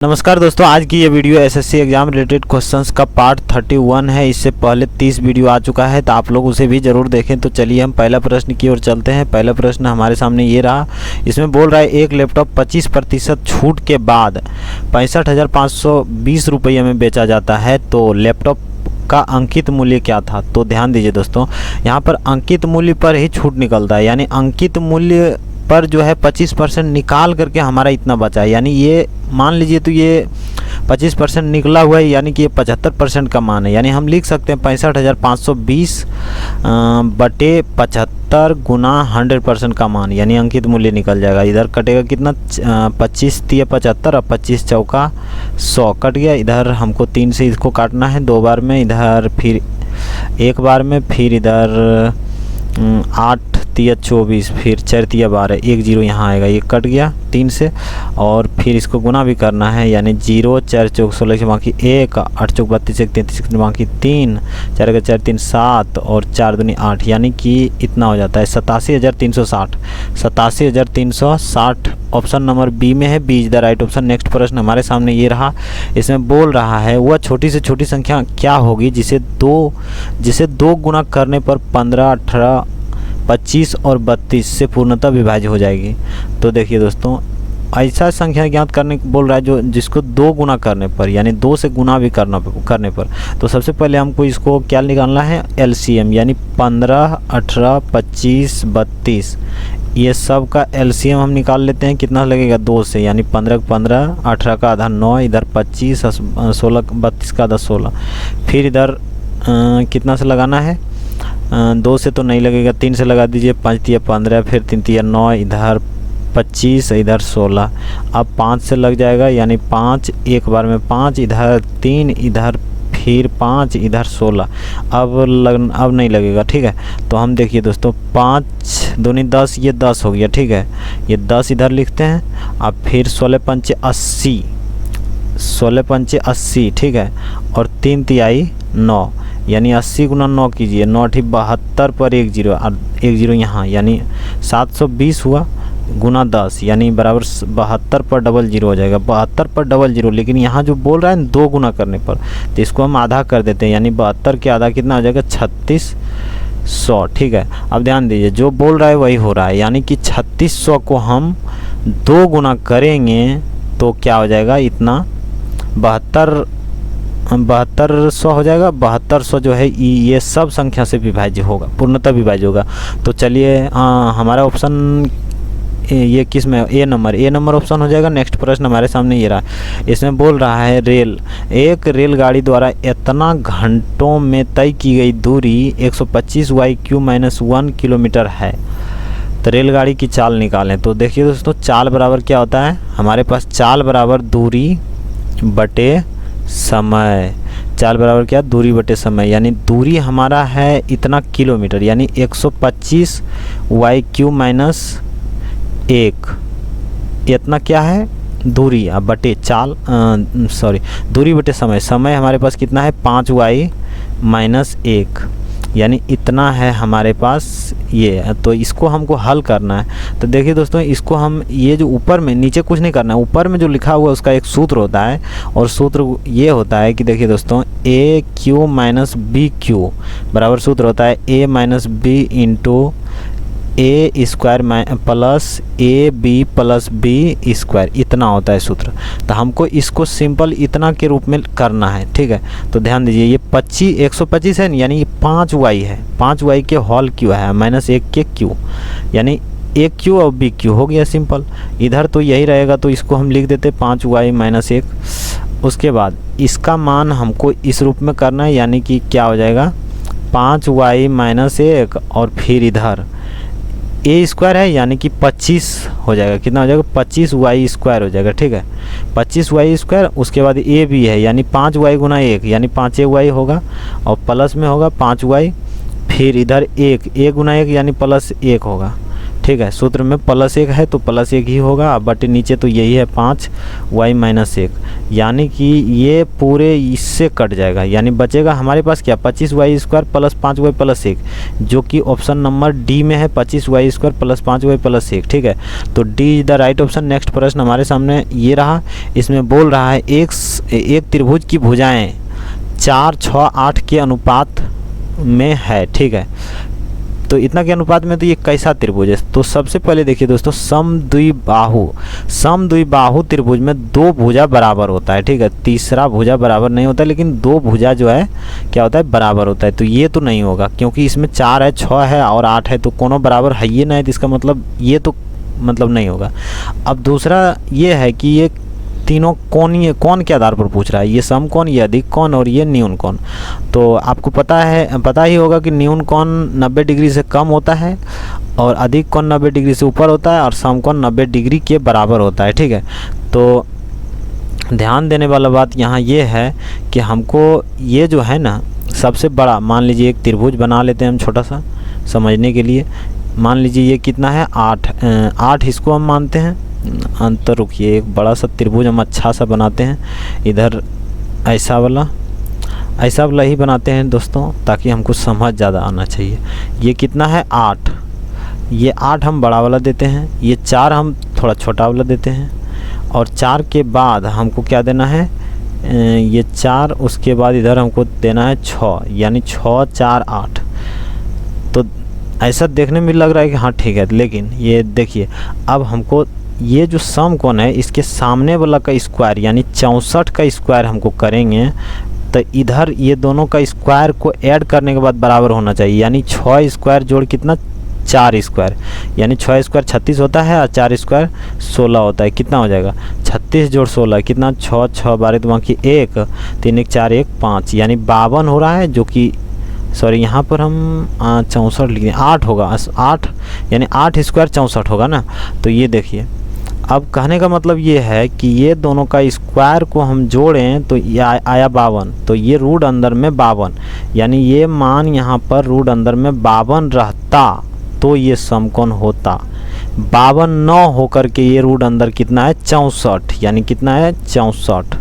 नमस्कार दोस्तों, आज की ये video SSC exam related questions का पार्ट 31 है। इससे पहले 30 वीडियो आ चुका है, तो आप लोग उसे भी ज़रूर देखें। तो चलिए हम पहला प्रश्न की ओर चलते हैं। पहला प्रश्न हमारे सामने ये रहा। इसमें बोल रहा है एक लैपटॉप 25% छूट के बाद 65,520 रुपये में बेचा जाता है, तो लैपटॉप का अंकित मूल्य क्या था। तो ध्यान दीजिए दोस्तों, यहाँ पर अंकित मूल्य पर ही छूट निकलता है, यानी अंकित मूल्य पर जो है 25% निकाल करके हमारा इतना बचा है। यानी ये मान लीजिए तो ये 25% निकला हुआ है, यानी कि ये 75% का मान है। यानी हम लिख सकते हैं 65,520 बटे 75 गुना 100% का मान, यानी अंकित मूल्य निकल जाएगा। इधर कटेगा कितना, 25 तिया 75 और 25 चौका 100 कट गया। इधर हमको 3 से इसको काटना है 2 बार में, इधर फिर 1 बार में, फिर इधर 8 तिया 24, फिर 4 तिया 12, 1 0 यहाँ आएगा, ये कट गया 3 से। और फिर इसको गुना भी करना है, यानी 0 4 चौक 16 से बाकी 1, 8 चौक 32 33 बाकी 3, 4 का 4 3 7 और 4 दूनी 8, यानी कि इतना हो जाता है 87,360। 87,360 ऑप्शन नंबर बी में है। B is the right option. Next प्रश्न हमारे सामने ये रहा। इसमें बोल रहा है वह छोटी से छोटी संख्या क्या होगी जिसे दो गुना करने पर 15, 18, 25 और 32 से पूर्णतः विभाज्य हो जाएगी। तो देखिए दोस्तों, ऐसा संख्या ज्ञात करने बोल रहा है जो जिसको 2 गुना करने पर, यानी 2 से गुना भी करने पर। तो सबसे पहले हमको इसको क्या निकालना है, एलसीएम, यानी 15, 18, 25, 32, ये सब का एलसीएम हम निकाल लेते हैं। कितना लगेगा 2 से, यानी 15 का 15, 18 का आधा 9, इधर 25, 16, 32 का आधा 16। फिर इधर कितना से लगाना है, 2 से तो नहीं लगेगा, 3 से लगा दीजिए, 5 तिया 15, फिर 3 तिया 9, इधर 25, इधर 16। अब 5 से लग जाएगा, यानी 5 एक बार में 5, इधर 3, इधर फिर 5, इधर 16। अब नहीं लगेगा, ठीक है। तो हम देखिए दोस्तों, 5 दूनी 10, ये 10 हो गया, ठीक है। ये 10 इधर लिखते हैं। अब फिर 16 पंचे 80, 16 पंचे 80, ठीक है। और 3 तिहाई 9, यानी 80 गुना 9 कीजिए, 9 ठीक 72 पर 1 0 और 1 0 यहाँ, यानी 720 हुआ गुना 10, यानी बराबर 72 पर डबल 0 हो जाएगा। 72 पर डबल 0, लेकिन यहाँ जो बोल रहा है 2 गुना करने पर, तो इसको हम आधा कर देते हैं, यानी 72 के आधा कितना हो जाएगा, 3600, ठीक है। अब ध्यान दीजिए, जो बोल रहा है वही हो रहा है, यानी कि 3600 को हम 2 गुना करेंगे तो क्या हो जाएगा, इतना 7200 हो जाएगा। 7200 जो है ये सब संख्या से विभाज्य होगा, पूर्णतः विभाज्य होगा। तो चलिए हमारा ऑप्शन ये किस में, ए नंबर ऑप्शन हो जाएगा। नेक्स्ट प्रश्न हमारे सामने ये रहा। इसमें बोल रहा है एक रेलगाड़ी द्वारा इतना घंटों में तय की गई दूरी 125 y³ - 1 किलोमीटर है, तो रेलगाड़ी की चाल निकालें। तो देखिए दोस्तों, चाल बराबर क्या होता है हमारे पास, चाल बराबर दूरी बटे समय। चाल बराबर क्या, दूरी बटे समय, यानी दूरी हमारा है इतना किलोमीटर, यानी 125 y³ - 1, इतना क्या है दूरी, अब बटे चाल दूरी बटे समय। समय हमारे पास कितना है 5y - 1, यानी इतना है हमारे पास ये। तो इसको हमको हल करना है। तो देखिए दोस्तों, इसको हम ये जो ऊपर में, नीचे कुछ नहीं करना है, ऊपर में जो लिखा हुआ है उसका एक सूत्र होता है, और सूत्र ये होता है कि देखिए दोस्तों, AQ - BQ बराबर सूत्र होता है A - B × A² plus AB plus B², इतना होता है सूत्र। तो हमको इसको सिंपल इतना के रूप में करना है, ठीक है। तो ध्यान दीजिए, ये 125 है, यानी ये 5y है, 5y के होल क्यू है -1 के क्यू, यानी AQ और BQ हो गया सिंपल। इधर तो यही रहेगा, तो इसको हम लिख देते 5y - 1। उसके बाद इसका मान हमको इस रूप में करना है, यानी कि क्या हो जाएगा 5y - 1 और फिर इधर A² है, यानी कि 25 हो जाएगा। कितना हो जाएगा 25y² हो जाएगा, ठीक है। 25y², उसके बाद A भी है, यानी 5y गुना 1, यानी 5y होगा, और प्लस में होगा 5y, फिर इधर 1 गुना 1 यानी +1 होगा, ठीक ठीक है। सूत्र में +1 है तो +1 ही होगा, बटे नीचे तो यही है 5y-1, यानी कि ये पूरे इससे कट जाएगा, यानी बचेगा हमारे पास क्या 25y² + 5y + 1, जो कि ऑप्शन नंबर डी में है 25y² + 5y + 1, ठीक है। तो D is the right option. Next प्रश्न हमारे सामने ये रहा, इसमें बोल रहा है एक त्रिभुज की भुजाएं 4, 6, 8 के अनुपात में है, ठीक है। तो इतना के अनुपात में तो ये कैसा त्रिभुज है? तो सबसे पहले देखिए दोस्तों, समद्विबाहु त्रिभुज में 2 भुजा बराबर होता है, ठीक है। तीसरा भुजा बराबर नहीं होता, लेकिन 2 भुजा जो है क्या होता है, बराबर होता है। तो ये तो नहीं होगा, क्योंकि इसमें 4 है, 6 है और 8 है, तो कोनो बराबर है ये नहीं, तो इसका मतलब ये तो मतलब नहीं होगा। अब दूसरा ये है कि ये तीनों कौन के आधार पर पूछ रहा है, ये समकोण, ये अधिक कोण और ये न्यून कोण। तो आपको पता ही होगा कि न्यून कोण 90 डिग्री से कम होता है और अधिक कोण 90 डिग्री से ऊपर होता है और समकोण 90 डिग्री के बराबर होता है, ठीक है। तो ध्यान देने वाला बात यहाँ ये है कि हमको ये जो है ना सबसे बड़ा, मान लीजिए एक त्रिभुज बना लेते हैं हम छोटा सा समझने के लिए। मान लीजिए ये कितना है 8 इसको हम मानते हैं। अंतर रुकिए, एक बड़ा सा त्रिभुज हम अच्छा सा बनाते हैं, इधर ऐसा वाला ही बनाते हैं दोस्तों, ताकि हमको समझ ज़्यादा आना चाहिए। ये कितना है 8, ये 8 हम बड़ा वाला देते हैं, ये 4 हम थोड़ा छोटा वाला देते हैं और 4 के बाद हमको क्या देना है, ये 4, उसके बाद इधर हमको देना है 6, यानी 6, 4, 8। तो ऐसा देखने में लग रहा है कि हाँ ठीक है, लेकिन ये देखिए अब हमको ये जो समकोण है इसके सामने वाला का स्क्वायर यानी 64 का स्क्वायर हमको करेंगे, तो इधर ये दोनों का स्क्वायर को ऐड करने के बाद बराबर होना चाहिए, यानी 6 स्क्वायर जोड़ कितना 4 स्क्वायर, यानी 6 स्क्वायर 36 होता है और 4 स्क्वायर 16 होता है। कितना हो जाएगा 36 जोड़ 16 कितना 6, 6 12 बाकी 1, 3 1 4 1 5, यानी 52 हो रहा है, जो कि सॉरी यहाँ पर हम 64 लिख दें, 8 होगा, 8 यानी 8 स्क्वायर 64 होगा ना। तो ये देखिए, अब कहने का मतलब ये है कि ये दोनों का स्क्वायर को हम जोड़ें तो ये आया 52, तो ये रूट अंदर में 52, यानी ये मान यहाँ पर रूट अंदर में 52 रहता तो ये समकोण होता। 52 न होकर के ये रूट अंदर कितना है 64, यानी कितना है 64,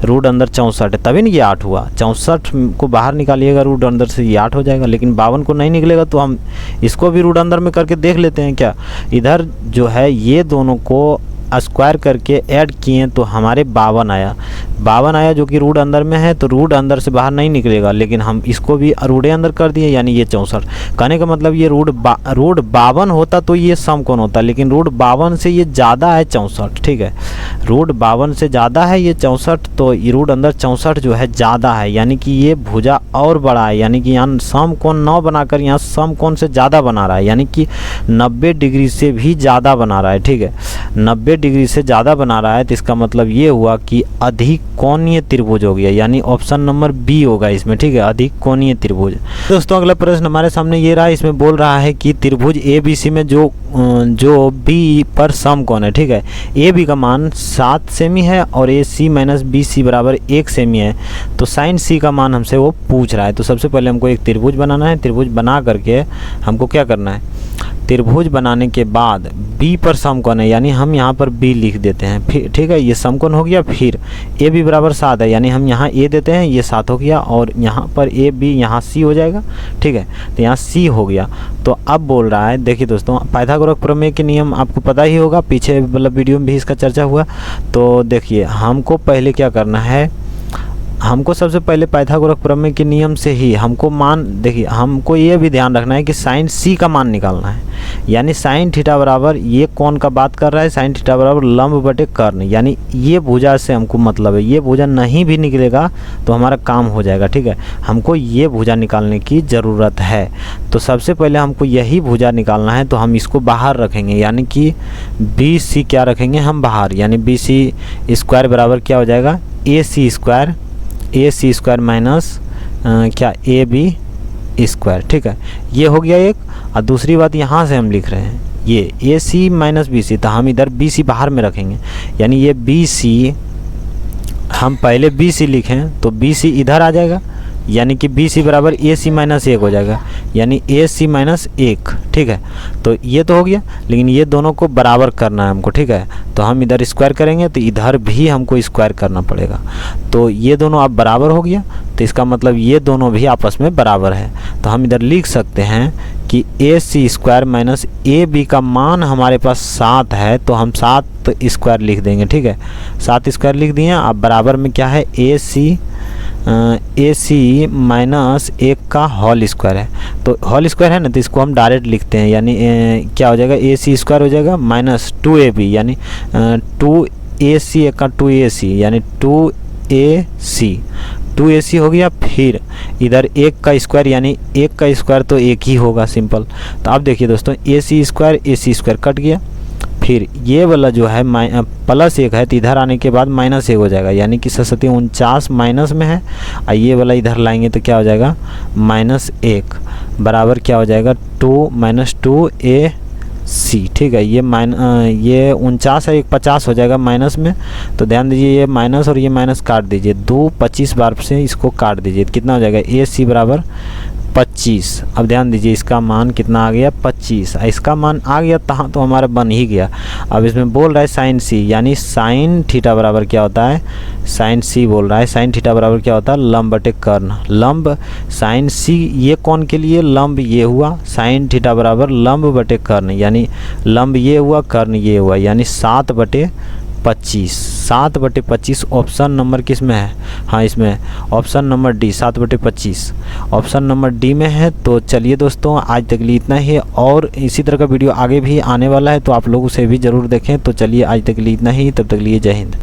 रूट अंदर 64 है, तभी ना ये 8 हुआ। 64 को बाहर निकालिएगा रूट अंदर से, ये 8 हो जाएगा, लेकिन 52 को नहीं निकलेगा, तो हम इसको भी रूट अंदर में करके देख लेते हैं क्या। इधर जो है ये दोनों को स्क्वायर करके ऐड किए तो हमारे 52 आया, जो कि रूट अंदर में है, तो रूट अंदर से बाहर नहीं निकलेगा, लेकिन हम इसको भी रूट अंदर कर दिए, यानी ये 64। कहने का मतलब ये रूट 52 होता तो ये समकोण होता, लेकिन रूट 52 से ये ज़्यादा है 64, ठीक है। रूट 52 से ज़्यादा है ये 64, तो ये रूट अंदर 64 जो है ज़्यादा है, यानी कि ये भुजा और बड़ा है, यानी कि यहाँ समकोण 9 बनाकर यहाँ समकोण से ज़्यादा बना रहा है, यानी कि 90 डिग्री से भी ज़्यादा बना रहा है, ठीक है। 90 डिग्री से ज़्यादा बना रहा है, तो इसका मतलब ये हुआ कि अधिक कोणीय त्रिभुज हो गया, यानी ऑप्शन नंबर बी होगा इसमें, ठीक है, अधिक कोणीय त्रिभुज। दोस्तों अगला प्रश्न हमारे सामने ये रहा, इसमें बोल रहा है कि त्रिभुज ए बी सी में जो बी पर समकोण है, ठीक है। ए बी का मान 7 सेमी है और ए सी माइनस बी सी बराबर 1 सेमी है, तो साइन सी का मान हमसे वो पूछ रहा है। तो सबसे पहले हमको एक त्रिभुज बनाना है, त्रिभुज बना करके हमको क्या करना है, त्रिभुज बनाने के बाद बी पर समकोण है, यानी हम यहाँ पर बी लिख देते हैं, फिर ठीक है, ये समकोण हो गया। फिर ए बी बराबर 7 है, यानी हम यहाँ ए देते हैं, ये 7 हो गया, और यहाँ पर ए बी यहाँ सी हो जाएगा, ठीक है, तो यहाँ सी हो गया। तो अब बोल रहा है, देखिए दोस्तों पाइथागोरस प्रमेय के नियम आपको पता ही होगा, पीछे मतलब वीडियो में भी इसका चर्चा हुआ। तो देखिए हमको पहले क्या करना है, हमको सबसे पहले पाइथागोरस प्रमेय के नियम से ही हमको मान, देखिए हमको ये भी ध्यान रखना है कि साइन सी का मान निकालना है, यानी साइन थीटा बराबर, ये कौन का बात कर रहा है, साइन थीटा बराबर लंब बटे कर्ण, यानी ये भुजा से हमको मतलब है, ये भुजा नहीं भी निकलेगा तो हमारा काम हो जाएगा, ठीक है। हमको ये भुजा निकालने की ज़रूरत है, तो सबसे पहले हमको यही भुजा निकालना है, तो हम इसको बाहर रखेंगे, यानी कि बी सी क्या रखेंगे हम बाहर, यानी बी सी स्क्वायर बराबर क्या हो जाएगा ए सी स्क्वायर माइनस क्या ए बी स्क्वायर, ठीक है। ये हो गया एक, और दूसरी बात यहाँ से हम लिख रहे हैं ये ए सी माइनस बी सी, तो हम इधर बी सी बाहर में रखेंगे, यानी ये बी सी, हम पहले बी सी लिखें तो बी सी इधर आ जाएगा, यानी कि बी सी बराबर ए सी माइनस 1 हो जाएगा, यानी ए सी माइनस 1, ठीक है। तो ये तो हो गया, लेकिन ये दोनों को बराबर करना है हमको, ठीक है। तो हम इधर स्क्वायर करेंगे तो इधर भी हमको स्क्वायर करना पड़ेगा। तो ये दोनों अब बराबर हो गया, तो इसका मतलब ये दोनों भी आपस में बराबर है। तो हम इधर लिख सकते हैं कि AC² माइनस AB का मान हमारे पास 7 है, तो हम 7 स्क्वायर लिख देंगे, ठीक है। 7 स्क्वायर लिख दिए। अब बराबर में क्या है, AC माइनस 1 का होल स्क्वायर है। तो होल स्क्वायर है ना, तो इसको हम डायरेक्ट लिखते हैं, यानी क्या हो जाएगा, AC² हो जाएगा माइनस 2AB, यानी 2AC 1 का 2AC, यानी 2AC हो गया। फिर इधर 1 का स्क्वायर, यानी 1 का स्क्वायर तो 1 ही होगा, सिंपल। तो अब देखिए दोस्तों, AC² कट गया। फिर ये वाला जो है +1 है, तो इधर आने के बाद -1 हो जाएगा, यानी कि 749 माइनस में है। और ये वाला इधर लाएंगे तो क्या हो जाएगा, -1 बराबर क्या हो जाएगा, 2 - 2AC, ठीक है। ये 49 है, 50 हो जाएगा माइनस में। तो ध्यान दीजिए, ये माइनस और ये माइनस काट दीजिए, 2 25 बार से इसको काट दीजिए, कितना हो जाएगा, AC बराबर 25। अब ध्यान दीजिए, इसका मान कितना आ गया, 25। इसका मान आ गया तो हमारा बन ही गया। अब इसमें बोल रहा है sin C, यानी sin थीटा बराबर क्या होता है, sin C बोल रहा है। sin थीटा बराबर क्या होता है, लंब बटे कर्ण। लंब sin C ये कौन के लिए, लंब ये हुआ, sin थीटा बराबर लंब बटे कर्ण, यानी लंब ये हुआ, कर्ण ये हुआ, यानी 7/25। 7/25 ऑप्शन नंबर किस में है, हाँ इसमें option number D, 7/25 option number D में है। तो चलिए दोस्तों, आज तक लिए इतना ही, और इसी तरह का वीडियो आगे भी आने वाला है, तो आप लोग उसे भी ज़रूर देखें। तो चलिए आज तक लिए इतना ही, तब तक लिए जय हिंद।